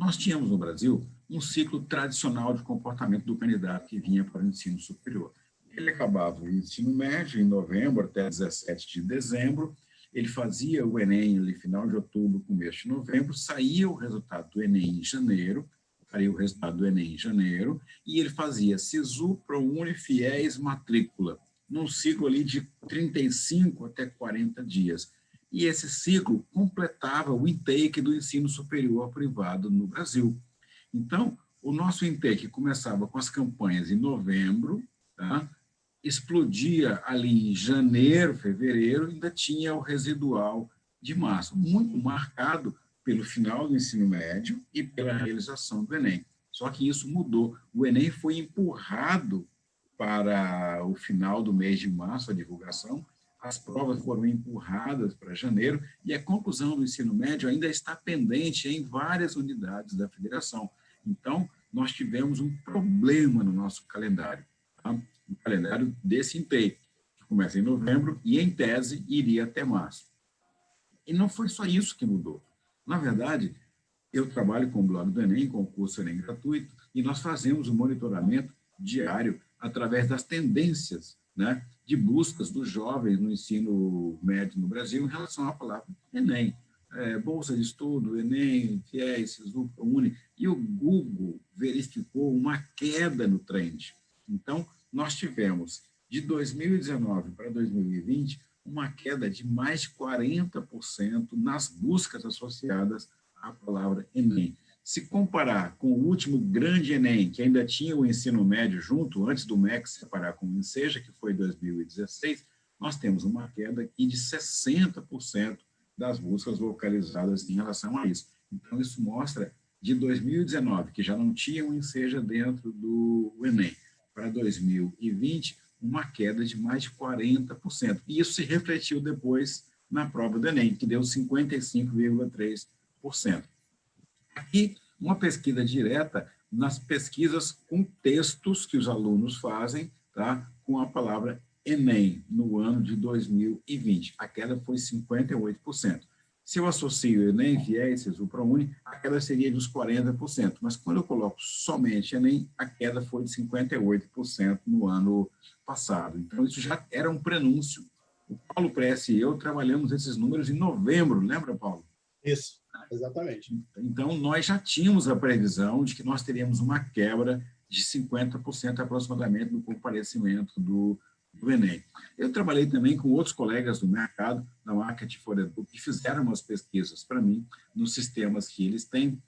Nós tínhamos no Brasil um ciclo tradicional de comportamento do candidato que vinha para o ensino superior. Ele acabava o ensino médio em novembro até 17 de dezembro, ele fazia o Enem no final de outubro, começo de novembro, saía o resultado do Enem em janeiro, e ele fazia SISU, ProUni, FIES, matrícula, num ciclo ali de 35 até 40 dias. E esse ciclo completava o intake do ensino superior privado no Brasil. Então, o nosso intake começava com as campanhas em novembro, tá? Explodia ali em janeiro, fevereiro, ainda tinha o residual de março, muito marcado pelo final do ensino médio e pela realização do Enem. Só que isso mudou. O Enem foi empurrado para o final do mês de março, a divulgação, as provas foram empurradas para janeiro e a conclusão do ensino médio ainda está pendente em várias unidades da federação. Então, nós tivemos um problema no nosso calendário, tá? O calendário desse intake, que começa em novembro e, em tese, iria até março. E não foi só isso que mudou. Na verdade, eu trabalho com o blog do Enem, com o curso Enem gratuito, e nós fazemos o monitoramento diário através das tendências, né, de buscas dos jovens no ensino médio no Brasil em relação à palavra Enem. Bolsa de estudo, Enem, FIES, SISU, ProUni, e o Google verificou uma queda no trend. Então, nós tivemos, de 2019 para 2020, uma queda de mais de 40% nas buscas associadas à palavra Enem. Se comparar com o último grande Enem, que ainda tinha o ensino médio junto, antes do MEC separar com o Enseja, que foi em 2016, nós temos uma queda aqui de 60% das buscas localizadas em relação a isso. Então, isso mostra, de 2019, que já não tinha o Enseja dentro do Enem, para 2020, uma queda de mais de 40%. E isso se refletiu depois na prova do Enem, que deu 55,3%. Aqui, uma pesquisa direta nas pesquisas com textos que os alunos fazem, tá, com a palavra Enem, no ano de 2020. A queda foi 58%. Se eu associo Enem, FIES, SISU, ProUni, a queda seria dos 40%. Mas quando eu coloco somente Enem, a queda foi de 58% no ano passado. Então, isso já era um prenúncio. O Paulo Pressi e eu trabalhamos esses números em novembro, lembra, Paulo? Isso, exatamente. Então, nós já tínhamos a previsão de que nós teríamos uma quebra de 50% aproximadamente no comparecimento do Enem. Eu trabalhei também com outros colegas do mercado, da Market for Edu, que fizeram umas pesquisas para mim, nos sistemas que eles têm,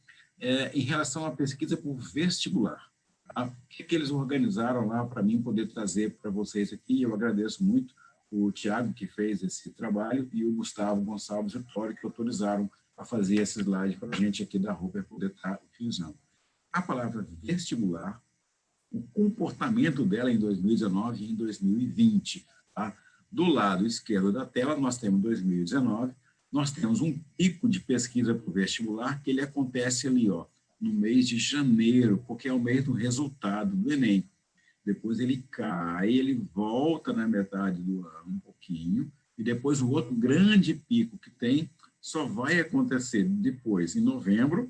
em relação à pesquisa por vestibular. Tá? O que eles organizaram lá para mim poder trazer para vocês aqui? Eu agradeço muito o Tiago, que fez esse trabalho, e o Gustavo Gonçalves e o Tório, que autorizaram a fazer esse slide para a gente aqui da Roper poder estar utilizando. A palavra vestibular, o comportamento dela em 2019 e em 2020. Tá? Do lado esquerdo da tela, nós temos 2019, nós temos um pico de pesquisa para o vestibular, que ele acontece ali, ó, no mês de janeiro, porque é o mês do resultado do Enem. Depois ele cai, ele volta na metade do ano um pouquinho, e depois o outro grande pico que tem só vai acontecer depois, em novembro,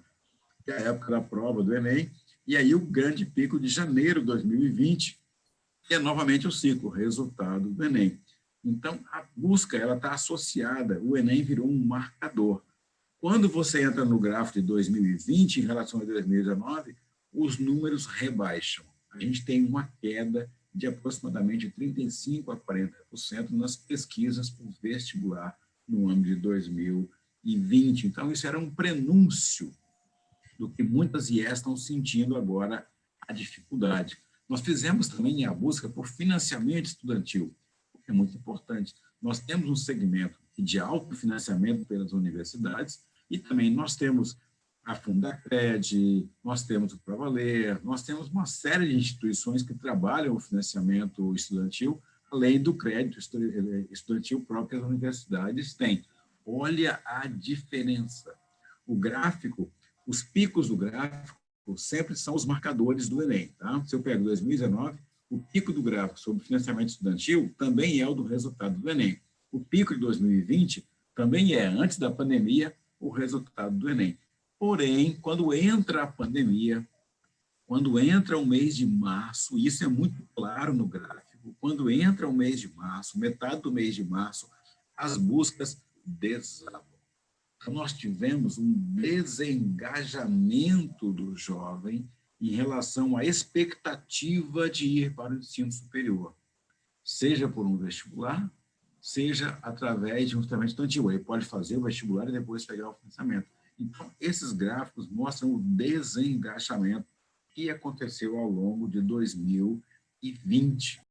que é a época da prova do Enem, e aí o grande pico de janeiro de 2020, que é novamente o ciclo, resultado do Enem. Então, a busca está associada, o Enem virou um marcador. Quando você entra no gráfico de 2020 em relação a 2019, os números rebaixam. A gente tem uma queda de aproximadamente 35% a 40% nas pesquisas por vestibular no ano de 2020. Então, isso era um prenúncio do que muitas IES estão sentindo agora a dificuldade. Nós fizemos também a busca por financiamento estudantil, que é muito importante. Nós temos um segmento de autofinanciamento pelas universidades e também nós temos a Fundacred, nós temos o Pravaler, nós temos uma série de instituições que trabalham o financiamento estudantil, além do crédito estudantil próprio que as universidades têm. Olha a diferença. O gráfico, os picos do gráfico sempre são os marcadores do Enem. Tá? Se eu pego 2019, o pico do gráfico sobre financiamento estudantil também é o do resultado do Enem. O pico de 2020 também é, antes da pandemia, o resultado do Enem. Porém, quando entra a pandemia, quando entra o mês de março, isso é muito claro no gráfico, quando entra o mês de março, metade do mês de março, as buscas desabam. Então, nós tivemos um desengajamento do jovem em relação à expectativa de ir para o ensino superior, seja por um vestibular, seja através de um tratamento estudantil. Ele pode fazer o vestibular e depois pegar o financiamento. Então, esses gráficos mostram o desengajamento que aconteceu ao longo de 2020.